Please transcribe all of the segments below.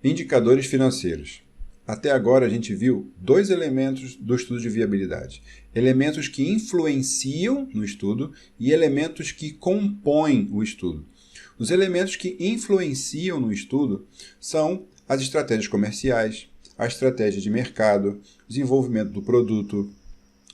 Indicadores financeiros. Até agora a gente viu dois elementos do estudo de viabilidade. Elementos que influenciam no estudo e elementos que compõem o estudo. Os elementos que influenciam no estudo são as estratégias comerciais, a estratégia de mercado, desenvolvimento do produto,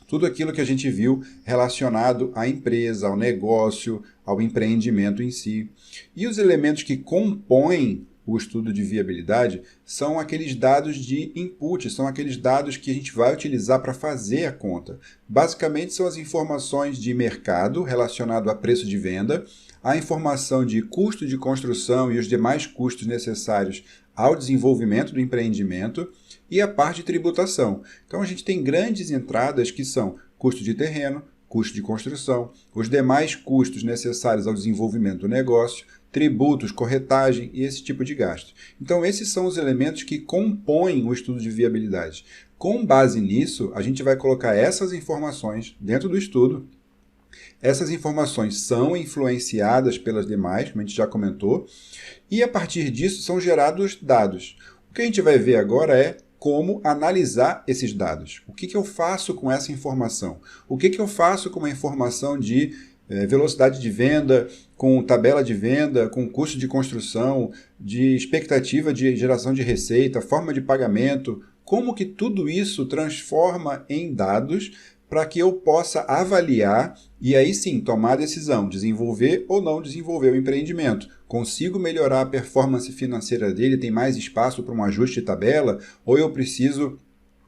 tudo aquilo que a gente viu relacionado à empresa, ao negócio, ao empreendimento em si. E os elementos que compõem o estudo de viabilidade são aqueles dados de input, são aqueles dados que a gente vai utilizar para fazer a conta. Basicamente são as informações de mercado relacionado a preço de venda, a informação de custo de construção e os demais custos necessários ao desenvolvimento do empreendimento e a parte de tributação. Então a gente tem grandes entradas que são custo de terreno, custo de construção, os demais custos necessários ao desenvolvimento do negócio, tributos, corretagem e esse tipo de gasto. Então esses são os elementos que compõem o estudo de viabilidade. Com base nisso, a gente vai colocar essas informações dentro do estudo. Essas informações são influenciadas pelas demais, como a gente já comentou, e a partir disso são gerados dados. O que a gente vai ver agora é como analisar esses dados. O que eu faço com essa informação? O que eu faço com uma informação de velocidade de venda, com tabela de venda, com custo de construção, de expectativa de geração de receita, forma de pagamento? Como que tudo isso transforma em dados para que eu possa avaliar e aí sim tomar a decisão, desenvolver ou não desenvolver o empreendimento. Consigo melhorar a performance financeira dele, tem mais espaço para um ajuste de tabela, ou eu preciso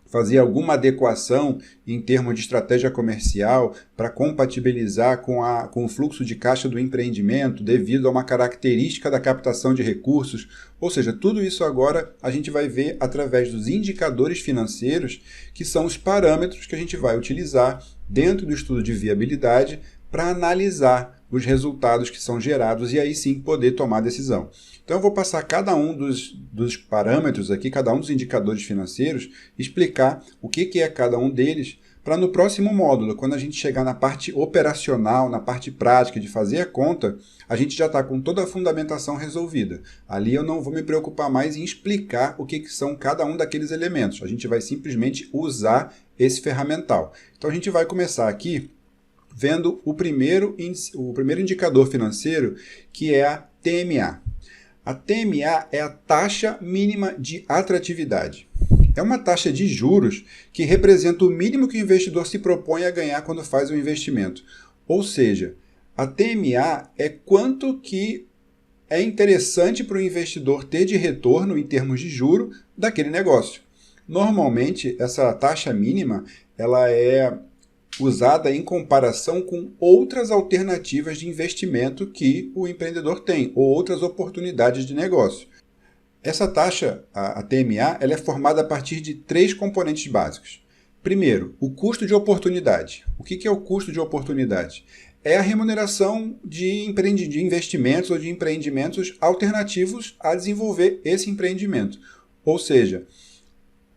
fazer alguma adequação em termos de estratégia comercial para compatibilizar com o fluxo de caixa do empreendimento devido a uma característica da captação de recursos. Ou seja, tudo isso agora a gente vai ver através dos indicadores financeiros, que são os parâmetros que a gente vai utilizar dentro do estudo de viabilidade para analisar os resultados que são gerados e aí sim poder tomar a decisão. Então eu vou passar cada um dos parâmetros aqui, cada um dos indicadores financeiros, explicar o que é cada um deles, para no próximo módulo, quando a gente chegar na parte operacional, na parte prática de fazer a conta, a gente já está com toda a fundamentação resolvida. Ali eu não vou me preocupar mais em explicar o que são cada um daqueles elementos. A gente vai simplesmente usar esse ferramental. Então a gente vai começar aqui vendo o primeiro indicador financeiro, que é a TMA. A TMA é a taxa mínima de atratividade. É uma taxa de juros que representa o mínimo que o investidor se propõe a ganhar quando faz um investimento. Ou seja, a TMA é quanto que é interessante para o investidor ter de retorno em termos de juro daquele negócio. Normalmente, essa taxa mínima ela é usada em comparação com outras alternativas de investimento que o empreendedor tem, ou outras oportunidades de negócio. Essa taxa, a TMA, ela é formada a partir de três componentes básicos. Primeiro, o custo de oportunidade. O que é o custo de oportunidade? É a remuneração de investimentos ou de empreendimentos alternativos a desenvolver esse empreendimento. Ou seja,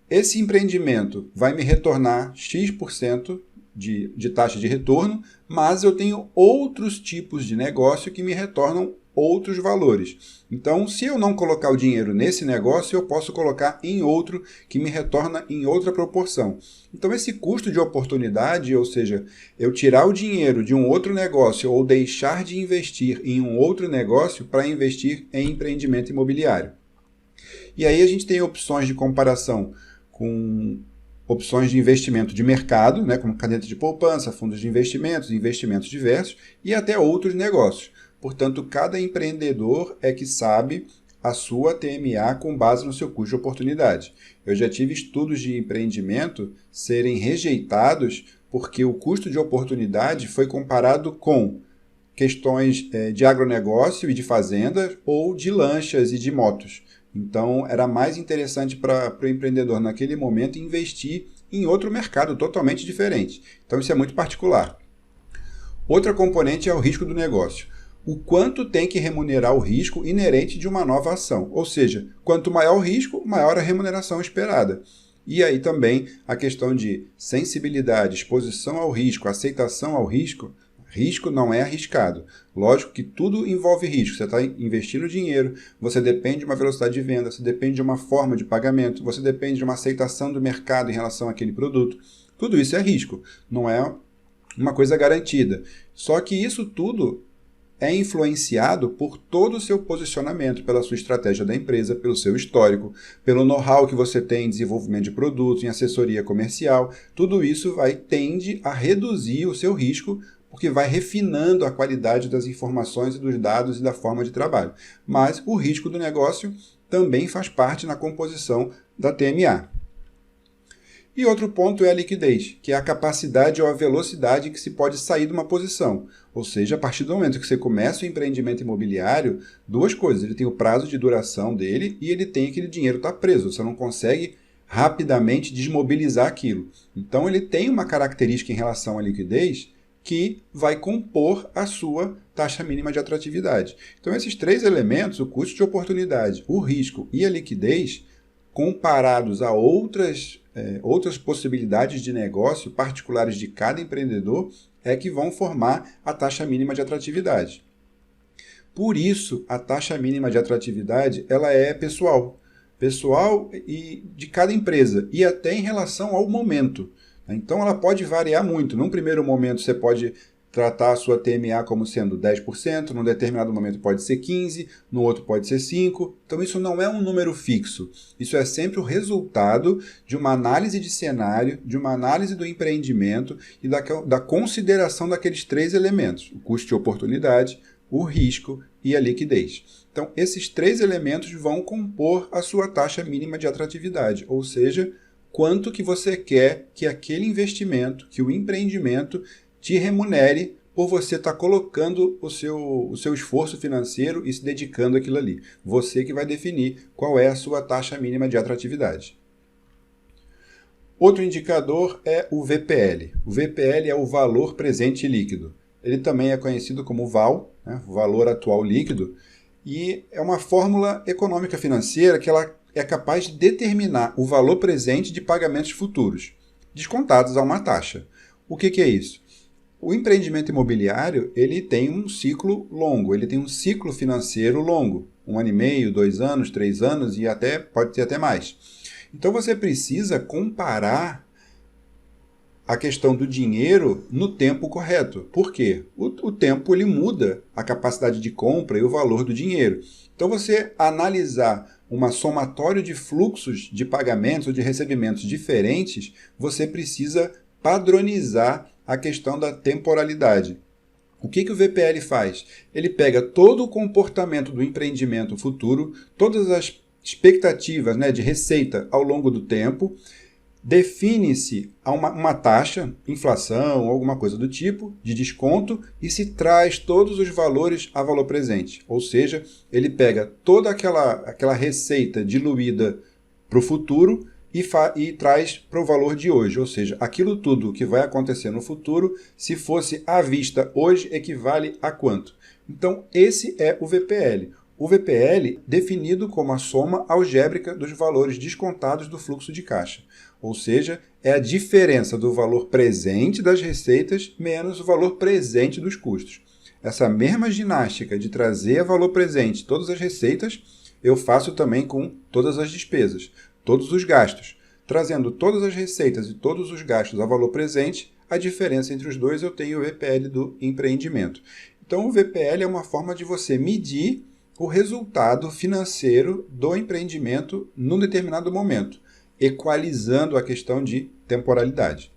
esse empreendimento vai me retornar X% de taxa de retorno, mas eu tenho outros tipos de negócio que me retornam outros valores. Então, se eu não colocar o dinheiro nesse negócio, eu posso colocar em outro que me retorna em outra proporção. Então, esse custo de oportunidade, ou seja, eu tirar o dinheiro de um outro negócio ou deixar de investir em um outro negócio para investir em empreendimento imobiliário. E aí a gente tem opções de comparação com opções de investimento de mercado, né, como caderneta de poupança, fundos de investimentos, investimentos diversos e até outros negócios. Portanto, cada empreendedor é que sabe a sua TMA com base no seu custo de oportunidade. Eu já tive estudos de empreendimento serem rejeitados porque o custo de oportunidade foi comparado com questões de agronegócio e de fazenda ou de lanchas e de motos. Então, era mais interessante para o empreendedor, naquele momento, investir em outro mercado totalmente diferente. Então, isso é muito particular. Outra componente é o risco do negócio. O quanto tem que remunerar o risco inerente de uma nova ação. Ou seja, quanto maior o risco, maior a remuneração esperada. E aí também a questão de sensibilidade, exposição ao risco, aceitação ao risco, Risco não é arriscado. Lógico que tudo envolve risco. Você está investindo dinheiro, você depende de uma velocidade de venda, você depende de uma forma de pagamento, você depende de uma aceitação do mercado em relação àquele produto. Tudo isso é risco, não é uma coisa garantida. Só que isso tudo é influenciado por todo o seu posicionamento, pela sua estratégia da empresa, pelo seu histórico, pelo know-how que você tem em desenvolvimento de produtos, em assessoria comercial. Tudo isso tende a reduzir o seu risco, porque vai refinando a qualidade das informações e dos dados e da forma de trabalho. Mas o risco do negócio também faz parte na composição da TMA. E outro ponto é a liquidez, que é a capacidade ou a velocidade que se pode sair de uma posição. Ou seja, a partir do momento que você começa o empreendimento imobiliário, duas coisas. Ele tem o prazo de duração dele e ele tem aquele dinheiro está preso. Você não consegue rapidamente desmobilizar aquilo. Então ele tem uma característica em relação à liquidez que vai compor a sua taxa mínima de atratividade. Então esses três elementos, o custo de oportunidade, o risco e a liquidez, comparados a outras possibilidades de negócio particulares de cada empreendedor, é que vão formar a taxa mínima de atratividade. Por isso, a taxa mínima de atratividade ela é pessoal e de cada empresa, e até em relação ao momento. Então, ela pode variar muito. Num primeiro momento, você pode tratar a sua TMA como sendo 10%, num determinado momento pode ser 15%, no outro pode ser 5%. Então isso não é um número fixo. Isso é sempre o resultado de uma análise de cenário, de uma análise do empreendimento e da consideração daqueles três elementos: o custo de oportunidade, o risco e a liquidez. Então esses três elementos vão compor a sua taxa mínima de atratividade, ou seja, quanto que você quer que aquele investimento, que o empreendimento te remunere por você estar colocando o seu esforço financeiro e se dedicando àquilo ali. Você que vai definir qual é a sua taxa mínima de atratividade. Outro indicador é o VPL. O VPL é o valor presente líquido. Ele também é conhecido como VAL, né, valor atual líquido, e é uma fórmula econômica financeira que ela é capaz de determinar o valor presente de pagamentos futuros, descontados a uma taxa. O que é isso? O empreendimento imobiliário ele tem um ciclo longo, ele tem um ciclo financeiro longo, 1 ano e meio, 2 anos, 3 anos e pode ter até mais. Então você precisa comparar a questão do dinheiro no tempo correto. Por quê? O tempo ele muda a capacidade de compra e o valor do dinheiro. Então você analisar uma somatório de fluxos de pagamentos ou de recebimentos diferentes, você precisa padronizar a questão da temporalidade. O que o VPL faz? Ele pega todo o comportamento do empreendimento futuro, todas as expectativas, né, de receita ao longo do tempo, define-se uma taxa, inflação ou alguma coisa do tipo, de desconto, e se traz todos os valores a valor presente. Ou seja, ele pega toda aquela receita diluída para o futuro e traz para o valor de hoje. Ou seja, aquilo tudo que vai acontecer no futuro, se fosse à vista hoje, equivale a quanto? Então, esse é o VPL. O VPL definido como a soma algébrica dos valores descontados do fluxo de caixa. Ou seja, é a diferença do valor presente das receitas menos o valor presente dos custos. Essa mesma ginástica de trazer a valor presente todas as receitas, eu faço também com todas as despesas, todos os gastos. Trazendo todas as receitas e todos os gastos a valor presente, a diferença entre os dois eu tenho o VPL do empreendimento. Então o VPL é uma forma de você medir o resultado financeiro do empreendimento num determinado momento, equalizando a questão de temporalidade.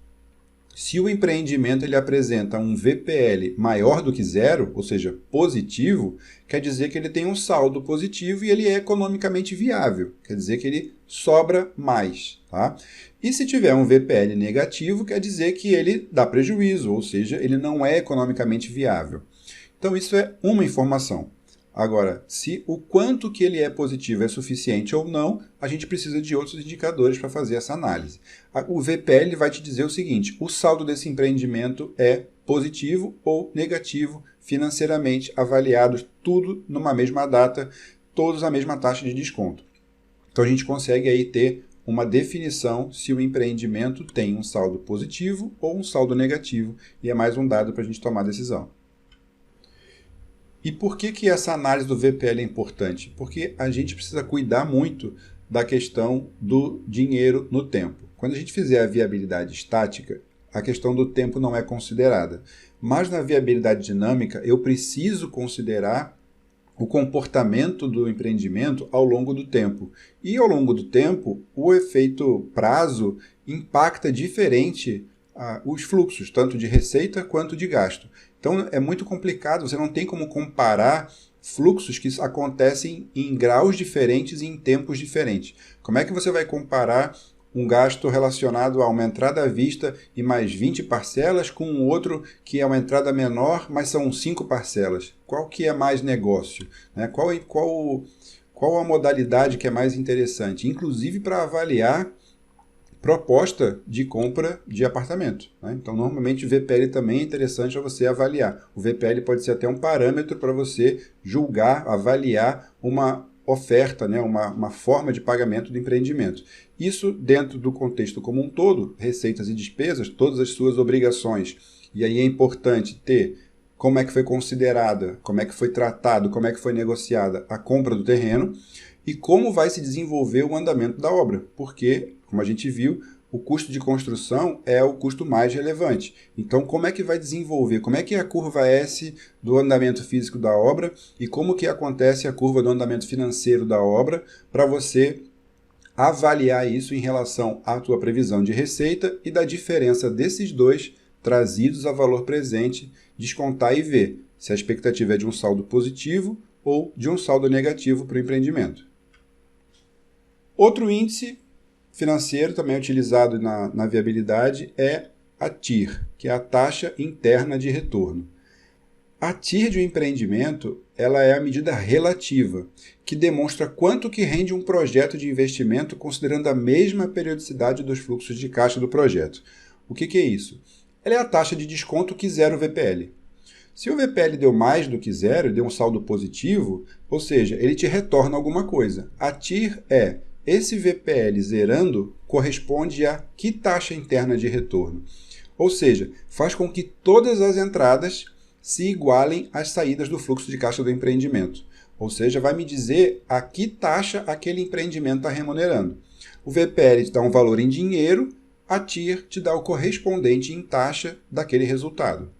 Se o empreendimento ele apresenta um VPL maior do que zero, ou seja, positivo, quer dizer que ele tem um saldo positivo e ele é economicamente viável, quer dizer que ele sobra mais. Tá? E se tiver um VPL negativo, quer dizer que ele dá prejuízo, ou seja, ele não é economicamente viável. Então isso é uma informação. Agora, se o quanto que ele é positivo é suficiente ou não, a gente precisa de outros indicadores para fazer essa análise. O VPL vai te dizer o seguinte: o saldo desse empreendimento é positivo ou negativo financeiramente avaliados, tudo numa mesma data, todos a mesma taxa de desconto. Então a gente consegue aí ter uma definição se o empreendimento tem um saldo positivo ou um saldo negativo, e é mais um dado para a gente tomar decisão. E por que essa análise do VPL é importante? Porque a gente precisa cuidar muito da questão do dinheiro no tempo. Quando a gente fizer a viabilidade estática, a questão do tempo não é considerada. Mas na viabilidade dinâmica, eu preciso considerar o comportamento do empreendimento ao longo do tempo. E ao longo do tempo, o efeito prazo impacta diferente os fluxos, tanto de receita quanto de gasto. Então é muito complicado, você não tem como comparar fluxos que acontecem em graus diferentes e em tempos diferentes. Como é que você vai comparar um gasto relacionado a uma entrada à vista e mais 20 parcelas com um outro que é uma entrada menor, mas são 5 parcelas? Qual que é mais negócio? Né? Qual a modalidade que é mais interessante? Inclusive para avaliar proposta de compra de apartamento. Né? Então, normalmente, o VPL também é interessante para você avaliar. O VPL pode ser até um parâmetro para você julgar, avaliar uma oferta, né? uma forma de pagamento do empreendimento. Isso dentro do contexto como um todo, receitas e despesas, todas as suas obrigações. E aí é importante ter como é que foi considerada, como é que foi tratado, como é que foi negociada a compra do terreno e como vai se desenvolver o andamento da obra, porque, como a gente viu, o custo de construção é o custo mais relevante. Então, como é que vai desenvolver? Como é que é a curva S do andamento físico da obra e como que acontece a curva do andamento financeiro da obra para você avaliar isso em relação à tua previsão de receita e da diferença desses dois trazidos a valor presente, descontar e ver se a expectativa é de um saldo positivo ou de um saldo negativo para o empreendimento. Outro índice financeiro também utilizado na viabilidade é a TIR, que é a taxa interna de retorno. A TIR de um empreendimento ela é a medida relativa, que demonstra quanto que rende um projeto de investimento considerando a mesma periodicidade dos fluxos de caixa do projeto. O que é isso? Ela é a taxa de desconto que zera o VPL. Se o VPL deu mais do que zero, deu um saldo positivo, ou seja, ele te retorna alguma coisa. A TIR é esse VPL zerando corresponde a que taxa interna de retorno? Ou seja, faz com que todas as entradas se igualem às saídas do fluxo de caixa do empreendimento. Ou seja, vai me dizer a que taxa aquele empreendimento está remunerando. O VPL te dá um valor em dinheiro, a TIR te dá o correspondente em taxa daquele resultado.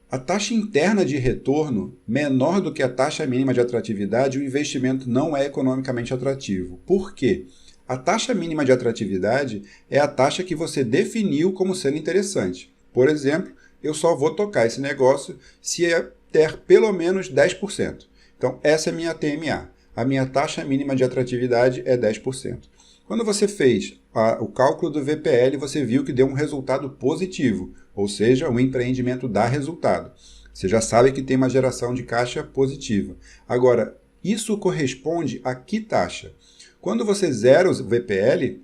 A taxa interna de retorno menor do que a taxa mínima de atratividade, o investimento não é economicamente atrativo. Por quê? A taxa mínima de atratividade é a taxa que você definiu como sendo interessante. Por exemplo, eu só vou tocar esse negócio se der pelo menos 10%. Então, essa é a minha TMA. A minha taxa mínima de atratividade é 10%. Quando você fez o cálculo do VPL, você viu que deu um resultado positivo, ou seja, o empreendimento dá resultado. Você já sabe que tem uma geração de caixa positiva. Agora, isso corresponde a que taxa? Quando você zera o VPL,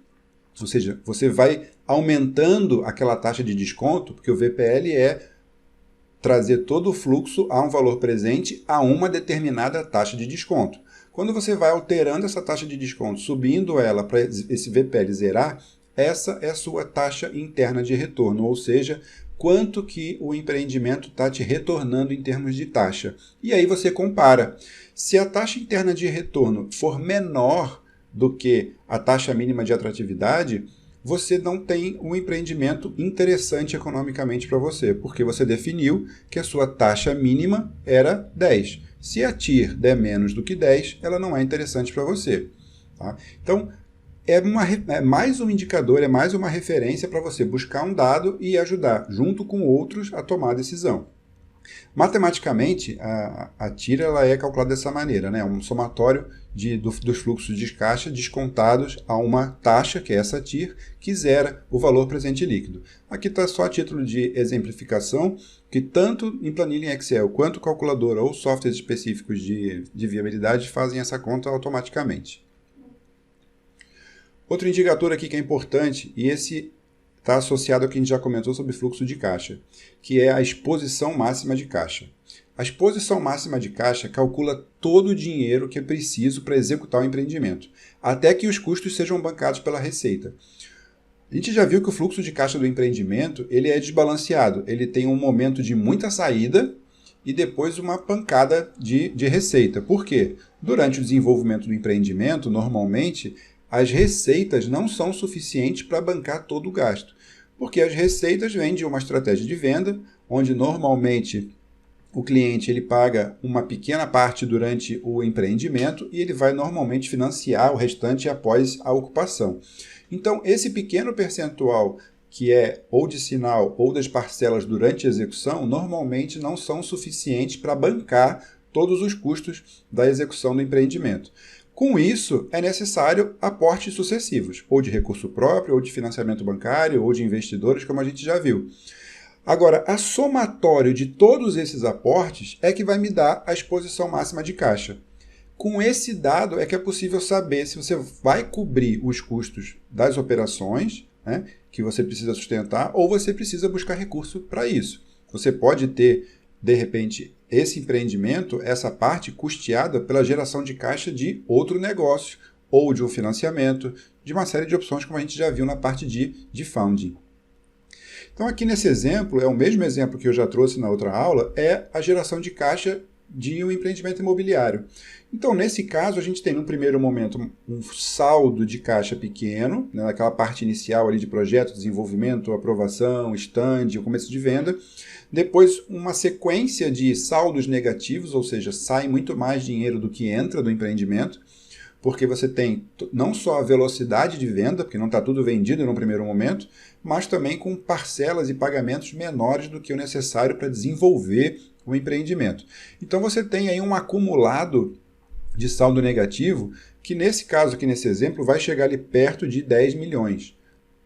ou seja, você vai aumentando aquela taxa de desconto, porque o VPL é trazer todo o fluxo a um valor presente a uma determinada taxa de desconto. Quando você vai alterando essa taxa de desconto, subindo ela para esse VPL zerar, essa é a sua taxa interna de retorno, ou seja, quanto que o empreendimento está te retornando em termos de taxa. E aí você compara. Se a taxa interna de retorno for menor do que a taxa mínima de atratividade, você não tem um empreendimento interessante economicamente para você, porque você definiu que a sua taxa mínima era 10. Se a TIR der menos do que 10, ela não é interessante para você. Tá? Então, é mais um indicador, é mais uma referência para você buscar um dado e ajudar, junto com outros, a tomar a decisão. Matematicamente, a TIR ela é calculada dessa maneira, né? Um somatório dos fluxos de caixa descontados a uma taxa, que é essa TIR, que zera o valor presente líquido. Aqui está só a título de exemplificação, que tanto em planilha em Excel quanto calculadora ou softwares específicos de viabilidade fazem essa conta automaticamente. Outro indicador aqui que é importante, e esse está associado ao que a gente já comentou sobre fluxo de caixa, que é a exposição máxima de caixa. A exposição máxima de caixa calcula todo o dinheiro que é preciso para executar o empreendimento, até que os custos sejam bancados pela receita. A gente já viu que o fluxo de caixa do empreendimento ele é desbalanceado. Ele tem um momento de muita saída e depois uma pancada de receita. Por quê? Durante o desenvolvimento do empreendimento, normalmente, as receitas não são suficientes para bancar todo o gasto. Porque as receitas vêm de uma estratégia de venda, onde normalmente o cliente ele paga uma pequena parte durante o empreendimento e ele vai normalmente financiar o restante após a ocupação. Então, esse pequeno percentual que é ou de sinal ou das parcelas durante a execução, normalmente não são suficientes para bancar todos os custos da execução do empreendimento. Com isso, é necessário aportes sucessivos, ou de recurso próprio, ou de financiamento bancário, ou de investidores, como a gente já viu. Agora, a somatório de todos esses aportes é que vai me dar a exposição máxima de caixa. Com esse dado é que é possível saber se você vai cobrir os custos das operações, né, que você precisa sustentar, ou você precisa buscar recurso para isso. Você pode ter, de repente, esse empreendimento, essa parte custeada pela geração de caixa de outro negócio, ou de um financiamento, de uma série de opções, como a gente já viu na parte de funding. Então, aqui nesse exemplo, é o mesmo exemplo que eu já trouxe na outra aula, é a geração de caixa de um empreendimento imobiliário. Então, nesse caso, a gente tem, no primeiro momento, um saldo de caixa pequeno, né, naquela parte inicial ali de projeto, desenvolvimento, aprovação, stand, o começo de venda. Depois, uma sequência de saldos negativos, ou seja, sai muito mais dinheiro do que entra do empreendimento, porque você tem não só a velocidade de venda, porque não está tudo vendido no primeiro momento, mas também com parcelas e pagamentos menores do que o necessário para desenvolver o empreendimento. Então você tem aí um acumulado de saldo negativo que nesse caso aqui, nesse exemplo, vai chegar ali perto de 10 milhões.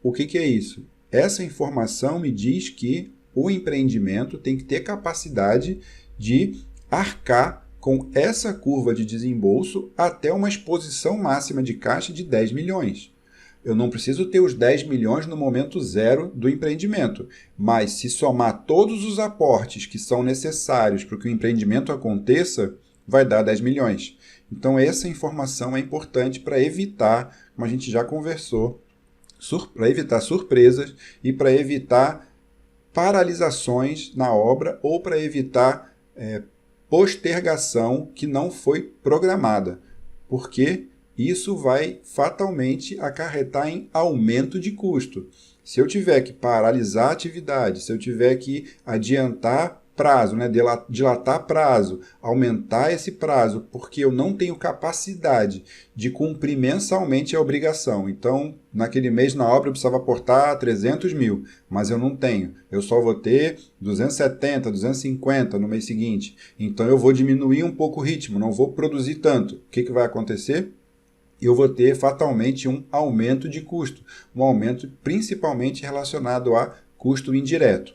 O que é isso? Essa informação me diz que o empreendimento tem que ter capacidade de arcar com essa curva de desembolso até uma exposição máxima de caixa de 10 milhões. Eu não preciso ter os 10 milhões no momento zero do empreendimento, mas se somar todos os aportes que são necessários para que o empreendimento aconteça, vai dar 10 milhões. Então essa informação é importante para evitar, como a gente já conversou, para evitar surpresas e para evitar paralisações na obra ou para evitar postergação que não foi programada, porque isso vai fatalmente acarretar em aumento de custo. Se eu tiver que paralisar a atividade, se eu tiver que adiantar prazo, né, dilatar prazo, aumentar esse prazo, porque eu não tenho capacidade de cumprir mensalmente a obrigação. Então, naquele mês na obra eu precisava aportar 300 mil, mas eu não tenho. Eu só vou ter 270, 250 no mês seguinte. Então, eu vou diminuir um pouco o ritmo, não vou produzir tanto. O que vai acontecer? Eu vou ter fatalmente um aumento de custo, um aumento principalmente relacionado a custo indireto.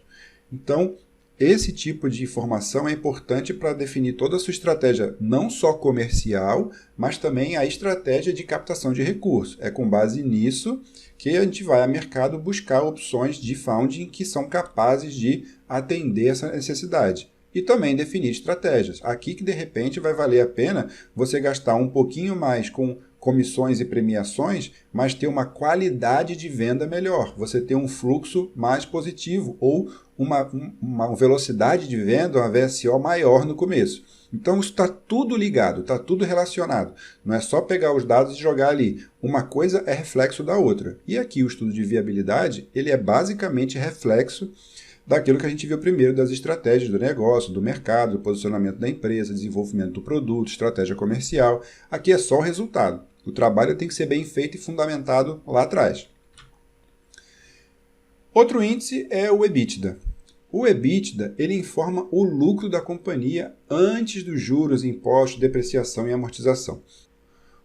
Então, esse tipo de informação é importante para definir toda a sua estratégia, não só comercial, mas também a estratégia de captação de recursos. É com base nisso que a gente vai ao mercado buscar opções de funding que são capazes de atender essa necessidade. E também definir estratégias. Aqui que de repente vai valer a pena você gastar um pouquinho mais com comissões e premiações, mas ter uma qualidade de venda melhor. Você ter um fluxo mais positivo ou uma velocidade de venda, uma VSO maior no começo. Então isso está tudo ligado, está tudo relacionado. Não é só pegar os dados e jogar ali. Uma coisa é reflexo da outra. E aqui o estudo de viabilidade, ele é basicamente reflexo daquilo que a gente viu primeiro, das estratégias do negócio, do mercado, do posicionamento da empresa, desenvolvimento do produto, estratégia comercial. Aqui é só o resultado. O trabalho tem que ser bem feito e fundamentado lá atrás. Outro índice é o EBITDA. O EBITDA ele informa o lucro da companhia antes dos juros, impostos, depreciação e amortização.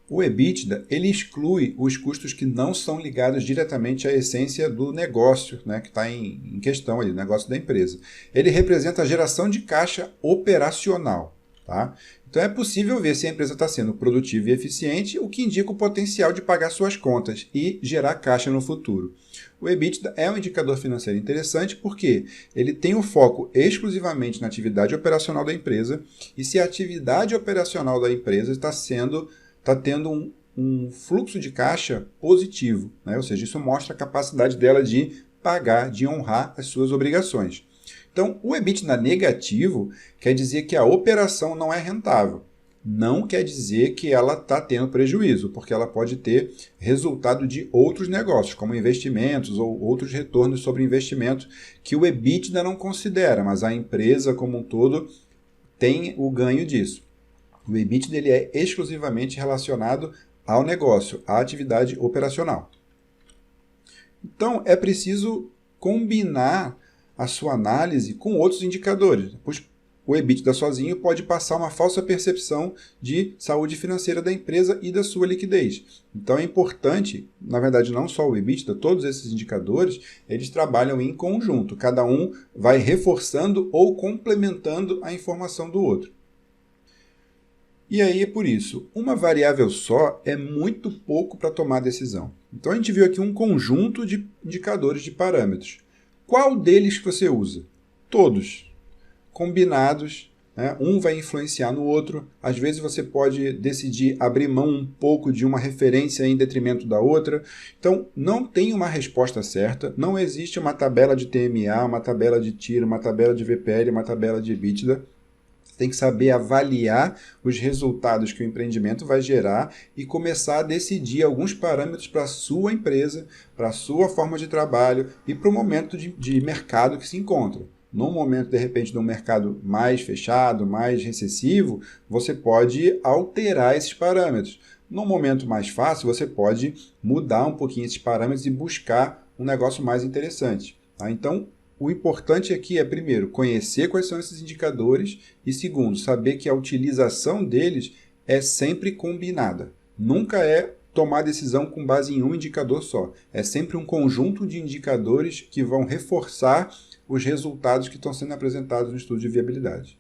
O EBITDA ele exclui os custos que não são ligados diretamente à essência do negócio, né, que está em questão, ali, o negócio da empresa. Ele representa a geração de caixa operacional. Tá? Então é possível ver se a empresa está sendo produtiva e eficiente, o que indica o potencial de pagar suas contas e gerar caixa no futuro. O EBITDA é um indicador financeiro interessante porque ele tem o foco exclusivamente na atividade operacional da empresa e se a atividade operacional da empresa está tendo um fluxo de caixa positivo, né? Ou seja, isso mostra a capacidade dela de pagar, de honrar as suas obrigações. Então, o EBITDA negativo quer dizer que a operação não é rentável. Não quer dizer que ela está tendo prejuízo, porque ela pode ter resultado de outros negócios, como investimentos ou outros retornos sobre investimento que o EBITDA não considera, mas a empresa como um todo tem o ganho disso. O EBITDA ele é exclusivamente relacionado ao negócio, à atividade operacional. Então, é preciso combinar a sua análise com outros indicadores, pois o EBITDA sozinho pode passar uma falsa percepção de saúde financeira da empresa e da sua liquidez. Então é importante, na verdade não só o EBITDA, todos esses indicadores, eles trabalham em conjunto, cada um vai reforçando ou complementando a informação do outro. E aí, por isso, uma variável só é muito pouco para tomar decisão. Então a gente viu aqui um conjunto de indicadores de parâmetros. Qual deles que você usa? Todos. Combinados, né? Um vai influenciar no outro. Às vezes você pode decidir abrir mão um pouco de uma referência em detrimento da outra. Então, não tem uma resposta certa. Não existe uma tabela de TMA, uma tabela de TIR, uma tabela de VPL, uma tabela de EBITDA. Tem que saber avaliar os resultados que o empreendimento vai gerar e começar a decidir alguns parâmetros para a sua empresa, para a sua forma de trabalho e para o momento de mercado que se encontra. No momento, de repente, de um mercado mais fechado, mais recessivo, você pode alterar esses parâmetros. No momento mais fácil, você pode mudar um pouquinho esses parâmetros e buscar um negócio mais interessante. Tá? Então, o importante aqui é, primeiro, conhecer quais são esses indicadores e, segundo, saber que a utilização deles é sempre combinada. Nunca é tomar decisão com base em um indicador só. É sempre um conjunto de indicadores que vão reforçar os resultados que estão sendo apresentados no estudo de viabilidade.